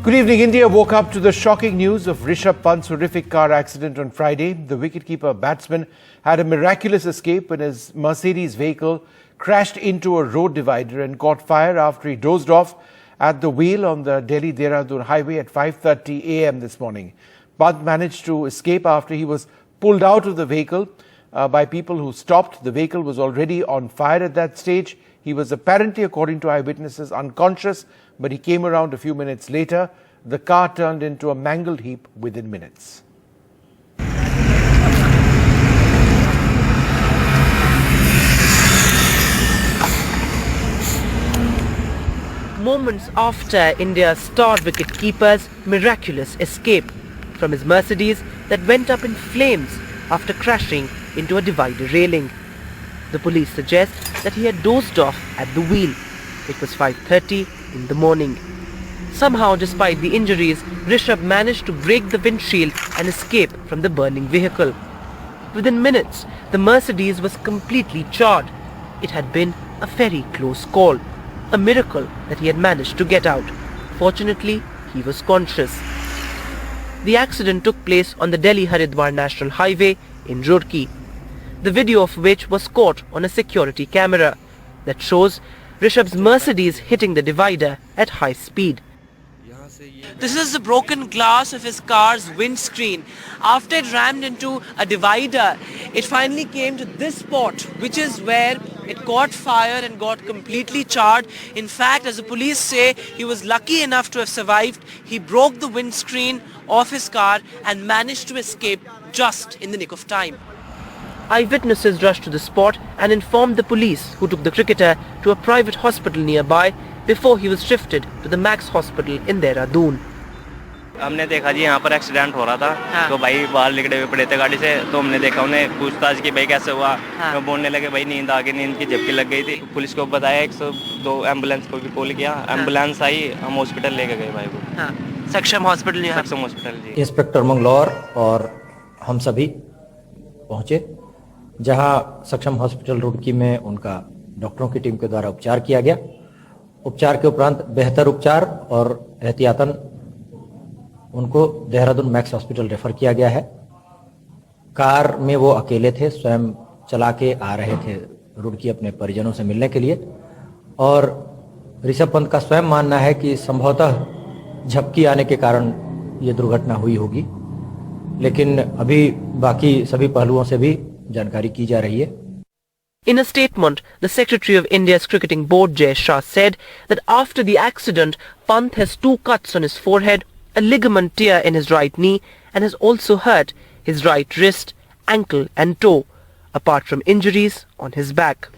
Good evening. India woke up to the shocking news of Rishabh Pant's horrific car accident on Friday. The wicketkeeper batsman had a miraculous escape when his Mercedes vehicle crashed into a road divider and caught fire after he dozed off at the wheel on the Delhi-Dehradun highway at 5:30 a.m. this morning. Pant managed to escape after he was pulled out of the vehicle by people who stopped. The vehicle was already on fire at that stage. He was apparently, according to eyewitnesses, unconscious, but he came around a few minutes later. The car turned into a mangled heap within minutes. Moments after India's star wicket-keeper's miraculous escape from his Mercedes that went up in flames after crashing into a divider railing. The police suggest that he had dozed off at the wheel. It was 5:30 in the morning. Somehow, despite the injuries, Rishabh managed to break the windshield and escape from the burning vehicle. Within minutes, the Mercedes was completely charred. It had been a very close call. A miracle that he had managed to get out. Fortunately, he was conscious. The accident took place on the Delhi-Haridwar National Highway in Roorkee, the video of which was caught on a security camera that shows Rishabh's Mercedes hitting the divider at high speed. This is the broken glass of his car's windscreen. After it rammed into a divider, it finally came to this spot, which is where it caught fire and got completely charred. In fact, as the police say, he was lucky enough to have survived. He broke the windscreen of his car and managed to escape just in the nick of time. Eyewitnesses rushed to the spot and informed the police, who took the cricketer to a private hospital nearby before he was shifted to the Max Hospital in Dehradun. हमने देखा जी यहाँ पर accident हो रहा था। हाँ। तो भाई बाहर निकले हुए पड़े थे गाड़ी से, तो हमने देखा, उन्हें पूछताछ की भाई कैसे हुआ। हाँ। तो बोलने लगे भाई नींद आ गई, नींद की झपकी लग गई थी। पुलिस को बताया, 102 एम्बुलेंस को भी कॉल किया। हाँ। एम्बुलेंस आई, हम हॉस्पिटल लेके गए भाई को। हाँ। सक्षम हॉस्पिटल। सक्षम हॉस्पिटल जी। इंस्पेक्टर मंगलौर और हम सभी पहुँचे, जहाँ सक्षम हॉस्पिटल रुड़की में उनका डॉक्टरों की टीम के द्वारा उपचार किया गया। उपचार के उपरांत बेहतर उपचार और एहतियातन उनको देहरादून मैक्स हॉस्पिटल रेफर किया गया है। कार में वो अकेले थे, स्वयं चला के आ रहे थे रुड़की अपने परिजनों से मिलने के लिए, और ऋषभ पंत का स्वयं मानना है कि संभवतः झपकी आने के कारण ये दुर्घटना हुई होगी, लेकिन अभी बाकी सभी पहलुओं से भी जानकारी की जा रही है। In a statement, the Secretary of India's Cricketing Board, Jay Shah, said that after the accident, Pant has 2 cuts on his forehead, a ligament tear in his right knee, and has also hurt his right wrist, ankle and toe, apart from injuries on his back.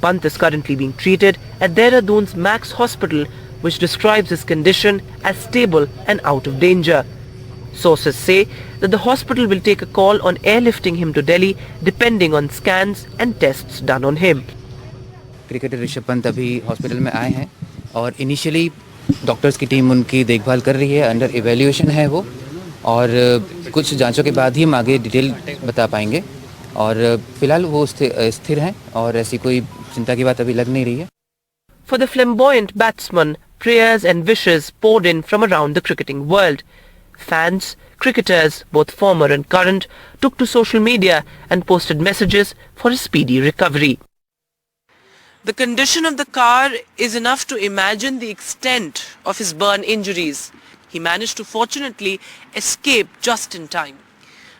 Pant is currently being treated at Dehradun's Max Hospital, which describes his condition as stable and out of danger. Sources say that the hospital will take a call on airlifting him to Delhi depending on scans and tests done on him. Cricketer Rishabh Pant अभी hospital में आए हैं और initially doctors की team उनकी देखभाल कर रही है, अंडर इवैल्यूएशन है वो, और कुछ जांचों के बाद ही हम आगे डिटेल बता पाएंगे, और फिलहाल वो स्थिर हैं और ऐसी कोई चिंता की बात अभी लग नहीं रही है। For the flamboyant batsman, prayers and wishes poured in from around the cricketing world. Fans, cricketers, both former and current, took to social media and posted messages for a speedy recovery. The condition of the car is enough to imagine the extent of his burn injuries. He managed to fortunately escape just in time.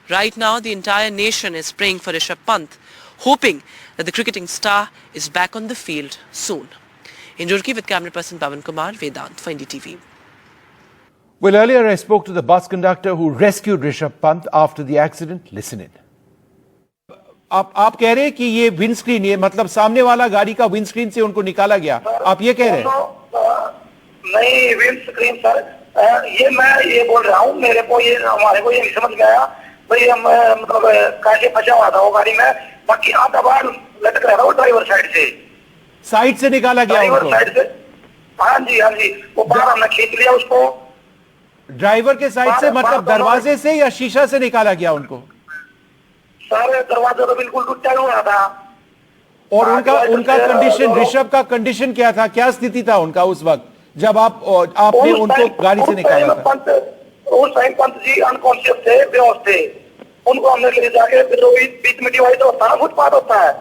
Right now, the entire nation is praying for Rishabh Pant, hoping that the cricketing star is back on the field soon. In Roorkee with camera person Pawan Kumar, Vedant for NDTV. Well, earlier I spoke to the bus conductor who rescued Rishabh Pant after the accident. Listen in. आप कह रहे हैं कि ये windscreen, ये मतलब सामने वाला गाड़ी का विंडस्क्रीन से उनको निकाला गया, आप ये कह रहे हैं? नहीं, विंडस्क्रीन सर, ये मैं ये बोल रहा हूँ, मेरे को ये हमारे को ये नहीं समझ में आया भाई, हम मतलब कैसे फंसा हुआ था वो गाड़ी में, बाकी आधा बार लटक रहा था वो ड्राइवर साइड से निकाला गया उनको। साइड से, हाँ जी, वो बाहर हमने खींच लिया उसको। ड्राइवर के साइड से मतलब दरवाजे से या शीशा से निकाला गया उनको? सर दरवाजा तो बिल्कुल टूटा हुआ था। और उनका कंडीशन, ऋषभ का कंडीशन क्या था, क्या स्थिति था उनका उस वक्त? जब आपने उनको गाड़ी से निकाला था? उस टाइम पंत जी अनकॉन्शियस थे, बेहोश थे। उनको हमने ले जाके बीच में डिवाइडर होता है ना, फुटपाथ होता है।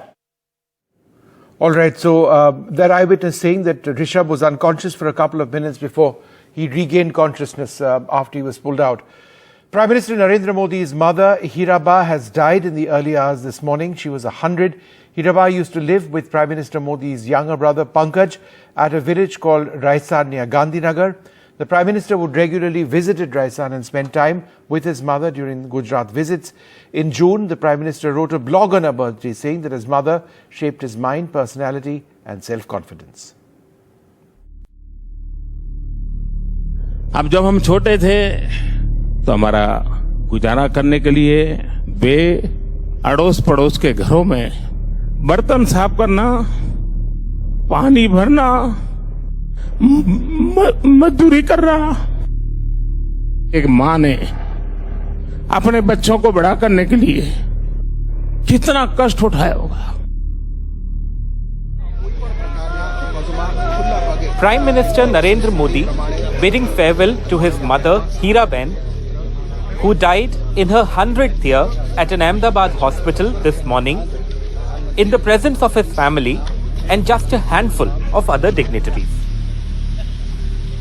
All right, so that eyewitness saying that Rishabh was unconscious for a couple of minutes before he regained consciousness after he was pulled out. Prime Minister Narendra Modi's mother, Hiraba, has died in the early hours this morning. She was 100. Hiraba used to live with Prime Minister Modi's younger brother, Pankaj, at a village called Raisan near Gandhinagar. The Prime Minister would regularly visit Raisan and spend time with his mother during Gujarat visits. In June, the Prime Minister wrote a blog on her birthday saying that his mother shaped his mind, personality and self-confidence. अब जब हम छोटे थे तो हमारा गुजारा करने के लिए वे अड़ोस पड़ोस के घरों में बर्तन साफ करना, पानी भरना, मजदूरी करना। एक माँ ने अपने बच्चों को बड़ा करने के लिए कितना कष्ट उठाया होगा। Prime Minister Narendra Modi bidding farewell to his mother Hiraben, who died in her 100th year at an Ahmedabad hospital this morning, in the presence of his family and just a handful of other dignitaries.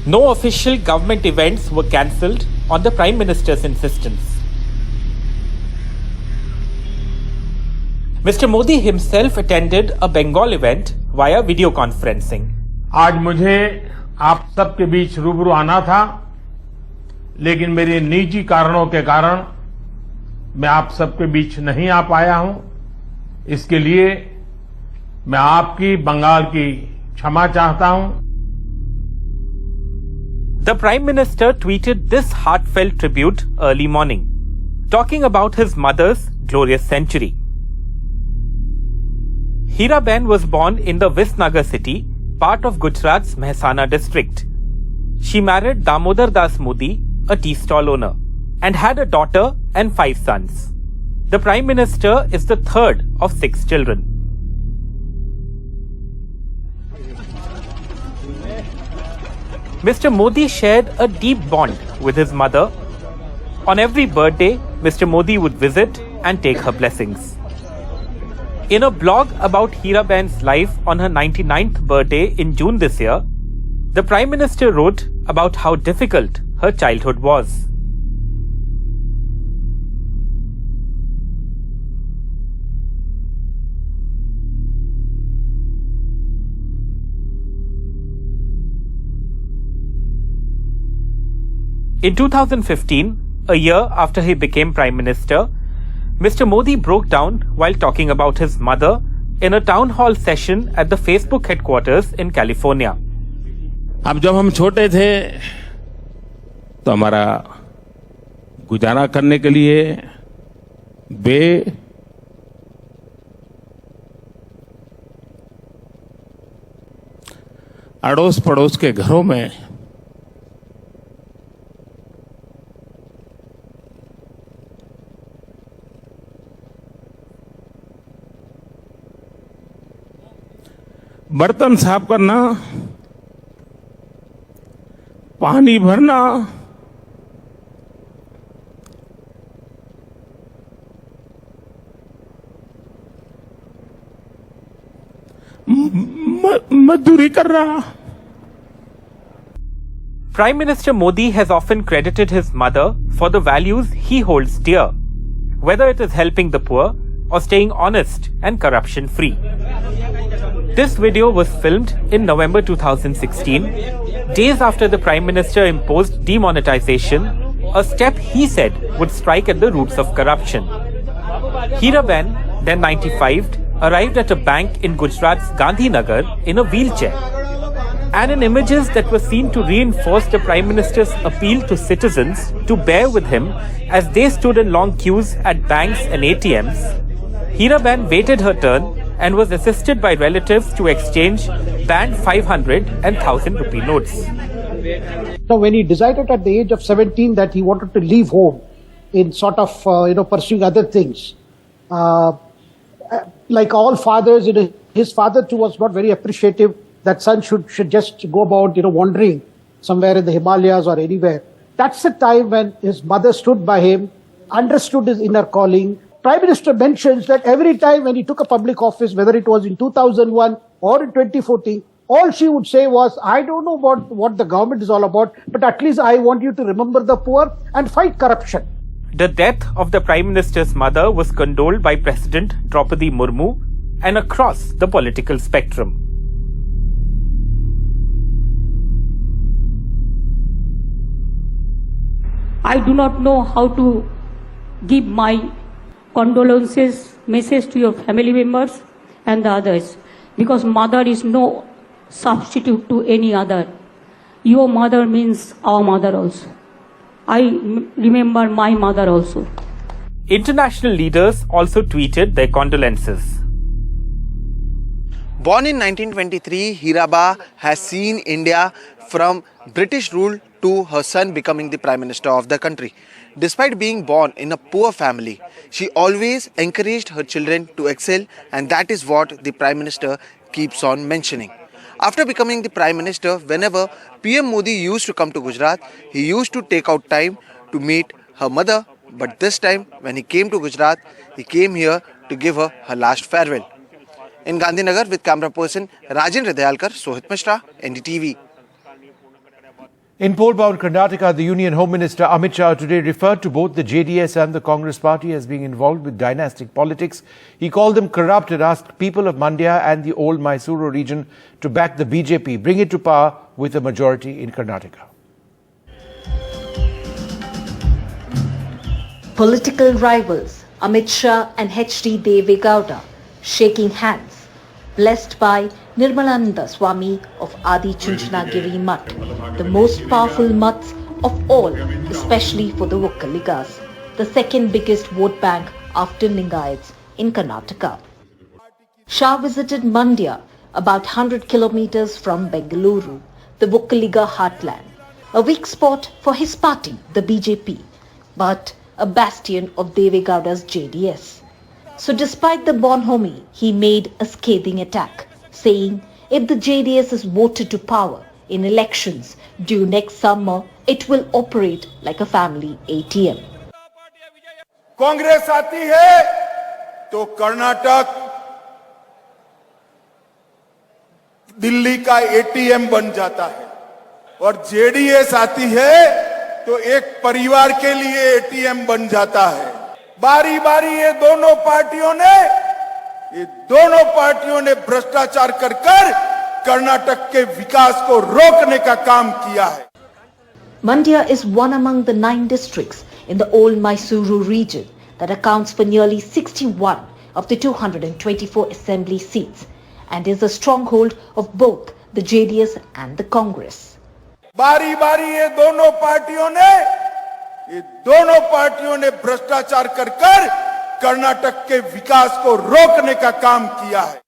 No official government events were cancelled on the Prime Minister's insistence. Mr. Modi himself attended a Bengal event via video conferencing. आज मुझे आप सबके बीच रूबरू आना था, लेकिन मेरे निजी कारणों के कारण मैं आप सबके बीच नहीं आ पाया हूं। इसके लिए मैं आपकी बंगाल की क्षमा चाहता हूं। The Prime Minister tweeted this heartfelt tribute early morning, talking about his mother's glorious century. Hiraben was born in the Visnagar city, part of Gujarat's Mehsana district. She married Damodar Das Modi, a tea stall owner, and had a daughter and 5 sons. The Prime Minister is the third of 6 children. Mr. Modi shared a deep bond with his mother. On every birthday, Mr. Modi would visit and take her blessings. In a blog about Hiraben's life on her 99th birthday in June this year, the Prime Minister wrote about how difficult her childhood was. In 2015, a year after he became Prime Minister, Mr. Modi broke down while talking about his mother in a town hall session at the Facebook headquarters in California. अब जब हम छोटे थे तो हमारा गुजारा करने के लिए वे अड़ोस पड़ोस के घरों में बर्तन साफ करना, पानी भरना, मजदूरी करना। Prime Minister Modi has often credited his mother for the values he holds dear, whether it is helping the poor or staying honest and corruption-free. This video was filmed in November 2016, days after the Prime Minister imposed demonetization, a step he said would strike at the roots of corruption. Hiraben, then 95, arrived at a bank in Gujarat's Gandhinagar in a wheelchair. And in images that were seen to reinforce the Prime Minister's appeal to citizens to bear with him as they stood in long queues at banks and ATMs, Hiraben waited her turn and was assisted by relatives to exchange banned 500 and 1,000 rupee notes. So when he decided at the age of 17 that he wanted to leave home in sort of, pursuing other things, like all fathers, his father too was not very appreciative that son should just go about, wandering somewhere in the Himalayas or anywhere. That's the time when his mother stood by him, understood his inner calling. Prime Minister mentions that every time when he took a public office, whether it was in 2001 or in 2014, all she would say was, I don't know about what the government is all about, but at least I want you to remember the poor and fight corruption. The death of the Prime Minister's mother was condoled by President Draupadi Murmu and across the political spectrum. I do not know how to give my condolences message to your family members and the others, because mother is no substitute to any other. Your mother means our mother also. I remember my mother also. International leaders also tweeted their condolences. Born in 1923, Hiraba has seen India from British rule to her son becoming the Prime Minister of the country. Despite being born in a poor family, she always encouraged her children to excel, and that is what the Prime Minister keeps on mentioning. After becoming the Prime Minister, whenever PM Modi used to come to Gujarat, he used to take out time to meet her mother. But this time, when he came to Gujarat, he came here to give her her last farewell. In Gandhinagar, with camera person Rajendra Dayalkar, Sohit Mishra, NDTV. In poll-bound Karnataka, the Union Home Minister Amit Shah today referred to both the JDS and the Congress party as being involved with dynastic politics. He called them corrupt and asked people of Mandya and the old Mysuru region to back the BJP, bring it to power with a majority in Karnataka. Political rivals Amit Shah and H.D. Deve Gowda shaking hands, blessed by Nirmalananda Swami of Adi Chunchanagiri Mutt, the most powerful mutts of all, especially for the Vokkaligas, the second biggest vote bank after Lingayats in Karnataka. Shah visited Mandya, about 100 kilometers from Bengaluru, the Vokkaliga heartland, a weak spot for his party, the BJP, but a bastion of Deve Gowda's JDS. So despite the bonhomie, he made a scathing attack, saying if the JDS is voted to power in elections due next summer, it will operate like a family ATM. Congress आती है तो कर्नाटक दिल्ली का ATM बन जाता है और JDS आती है तो एक परिवार के लिए एटीएम बन जाता है। बारी बारी ये दोनों पार्टियों ने भ्रष्टाचार कर कर्नाटक के विकास को रोकने का काम किया है। Mandya is one among the 9 districts in the old Mysuru region that accounts for nearly 61 of the 224 assembly seats and is a stronghold of both the JDS and the Congress. बारी बारी ये दोनों पार्टियों ने भ्रष्टाचार कर कर्नाटक के विकास को रोकने का काम किया है।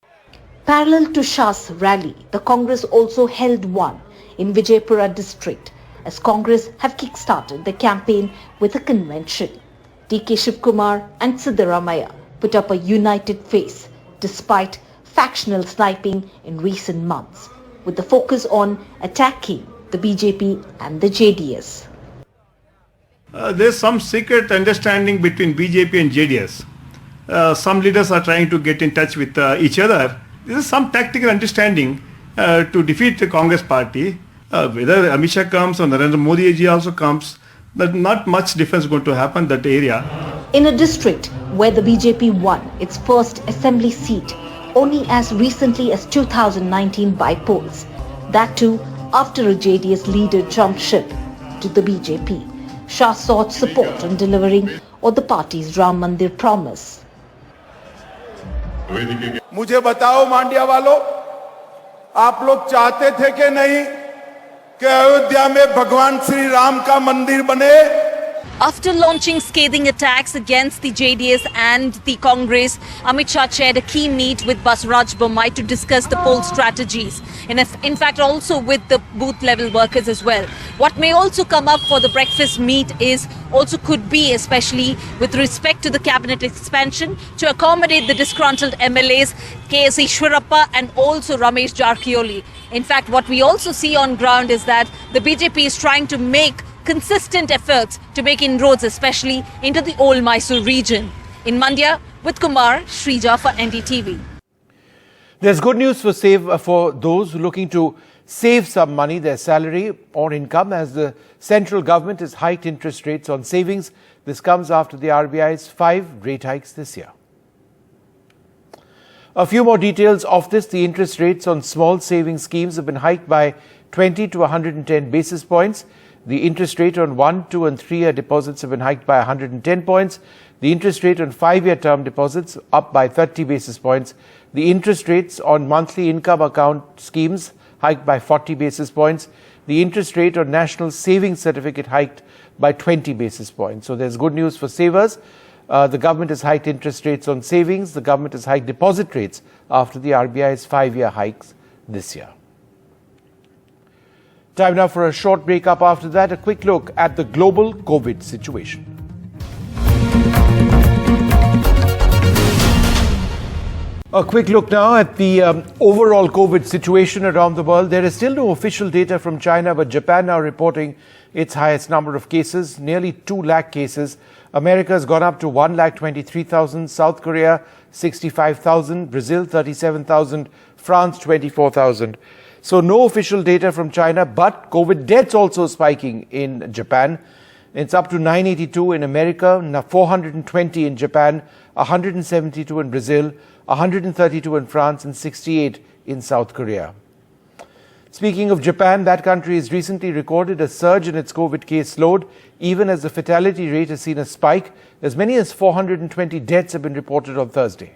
Parallel to Shah's rally, the Congress also held one in Vijaypura district, as Congress have kick-started the campaign with a convention. D.K. Shivkumar and Siddaramaiah put up a united face despite factional sniping in recent months, with the focus on attacking the BJP and the JDS. There's some secret understanding between BJP and JDS. Some leaders are trying to get in touch with each other. There is some tactical understanding to defeat the Congress party. Whether Amit Shah comes or Narendra Modi ji also comes, but not much difference going to happen in that area. In a district where the BJP won its first assembly seat only as recently as 2019 by polls, that too after a JDS leader jumped ship to the BJP, Shah sought support on delivering on the party's Ram Mandir promise. मुझे बताओ मांड्या वालों, आप लोग चाहते थे कि नहीं कि अयोध्या में भगवान श्री राम का मंदिर बने? After launching scathing attacks against the JDS and the Congress, Amit Shah chaired a key meet with Basuraj Bommai to discuss the poll strategies. In fact, also with the booth level workers as well. What may also come up for the breakfast meet is also could be, especially with respect to the cabinet expansion, to accommodate the disgruntled MLAs K.S. Ishwarappa and also Ramesh Jarkioli. In fact, what we also see on ground is that the BJP is trying to make consistent efforts to make inroads, especially into the old Mysore region. In Mandya, with Kumar, Shrija for NDTV. There's good news for those looking to save some money, their salary or income, as the central government has hiked interest rates on savings. This comes after the RBI's 5 rate hikes this year. A few more details of this. The interest rates on small savings schemes have been hiked by 20 to 110 basis points. The interest rate on 1, 2 and 3-year deposits have been hiked by 110 points. The interest rate on 5-year term deposits up by 30 basis points. The interest rates on monthly income account schemes hiked by 40 basis points. The interest rate on national savings certificate hiked by 20 basis points. So there's good news for savers. The government has hiked interest rates on savings. The government has hiked deposit rates after the RBI's 5-year hikes this year. Time now for a short break. Up after that, a quick look at the global COVID situation. A quick look now at the overall COVID situation around the world. There is still no official data from China, but Japan now reporting its highest number of cases, nearly 2 lakh cases. America has gone up to 1,23,000, South Korea 65,000, Brazil 37,000, France 24,000. So no official data from China, but COVID deaths also spiking in Japan. It's up to 982 in America, 420 in Japan, 172 in Brazil, 132 in France and 68 in South Korea. Speaking of Japan, that country has recently recorded a surge in its COVID case load, even as the fatality rate has seen a spike. As many as 420 deaths have been reported on Thursday.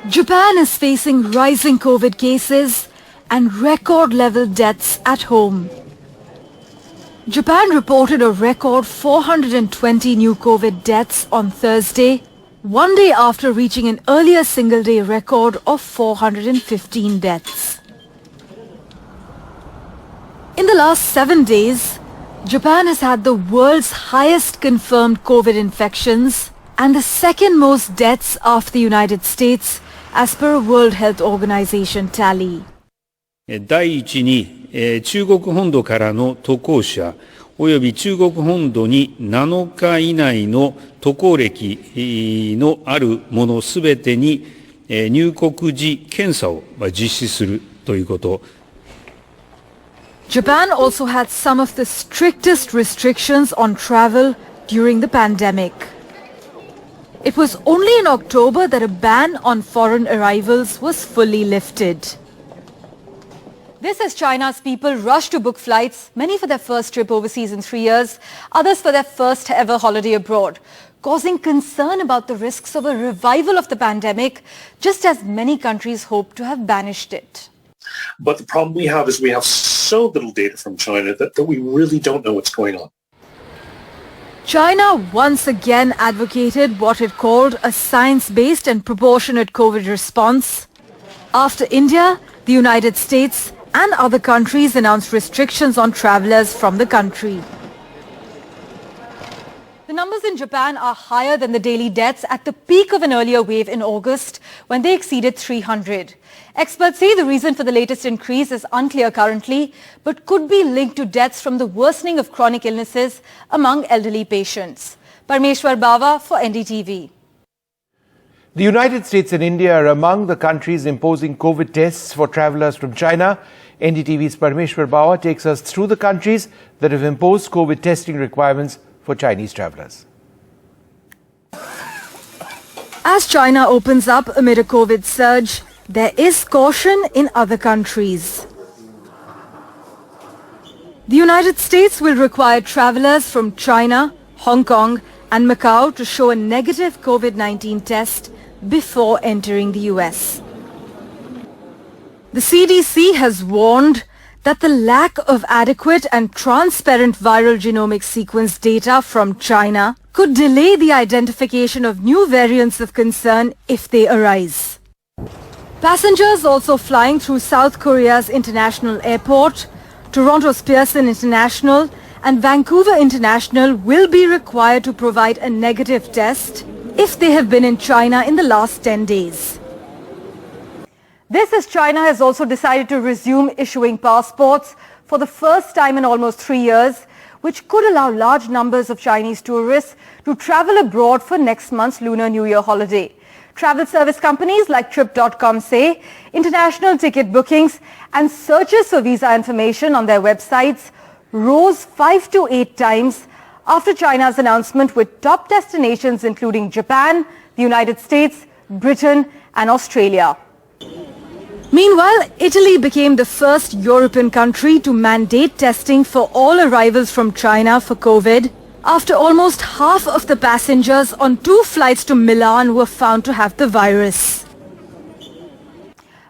Japan is facing rising COVID cases and record-level deaths at home. Japan reported a record 420 new COVID deaths on Thursday, one day after reaching an earlier single-day record of 415 deaths. In the last 7 days, Japan has had the world's highest confirmed COVID infections and the second most deaths after the United States, as per a World Health Organization tally. 第一に、中国本土からの渡航者および中国本土に7日以内の渡航歴のある者すべてに、入国時検査を実施するということ。Japan also had some of the strictest restrictions on travel during the pandemic. It was only in October that a ban on foreign arrivals was fully lifted. This as China's people rush to book flights, many for their first trip overseas in 3 years, others for their first ever holiday abroad, causing concern about the risks of a revival of the pandemic, just as many countries hope to have banished it. But the problem we have is we have so little data from China that we really don't know what's going on. China once again advocated what it called a science-based and proportionate COVID response. After India, the United States and other countries announced restrictions on travelers from the country. The numbers in Japan are higher than the daily deaths at the peak of an earlier wave in August, when they exceeded 300. Experts say the reason for the latest increase is unclear currently, but could be linked to deaths from the worsening of chronic illnesses among elderly patients. Parmeshwar Bawa for NDTV. The United States and India are among the countries imposing COVID tests for travellers from China. NDTV's Parmeshwar Bawa takes us through the countries that have imposed COVID testing requirements for Chinese travellers. As China opens up amid a COVID surge, there is caution in other countries. The United States will require travellers from China, Hong Kong and Macau to show a negative COVID-19 test before entering the US. The CDC has warned that the lack of adequate and transparent viral genomic sequence data from China could delay the identification of new variants of concern if they arise. Passengers also flying through South Korea's international airport, Toronto's Pearson International and Vancouver International will be required to provide a negative test if they have been in China in the last 10 days. This as China has also decided to resume issuing passports for the first time in almost 3 years, which could allow large numbers of Chinese tourists to travel abroad for next month's Lunar New Year holiday. Travel service companies like Trip.com say international ticket bookings and searches for visa information on their websites rose 5 to 8 times after China's announcement, with top destinations including Japan, the United States, Britain and Australia. Meanwhile, Italy became the first European country to mandate testing for all arrivals from China for COVID, after almost half of the passengers on 2 flights to Milan were found to have the virus.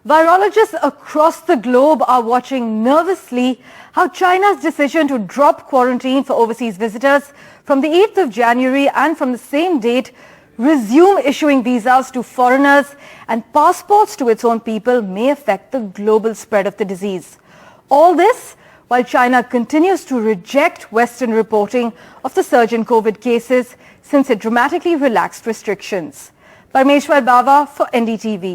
Virologists across the globe are watching nervously how China's decision to drop quarantine for overseas visitors from the 8th of January and from the same date resume issuing visas to foreigners and passports to its own people may affect the global spread of the disease. All this while China continues to reject Western reporting of the surge in COVID cases since it dramatically relaxed restrictions. Parmeshwar Bava for NDTV.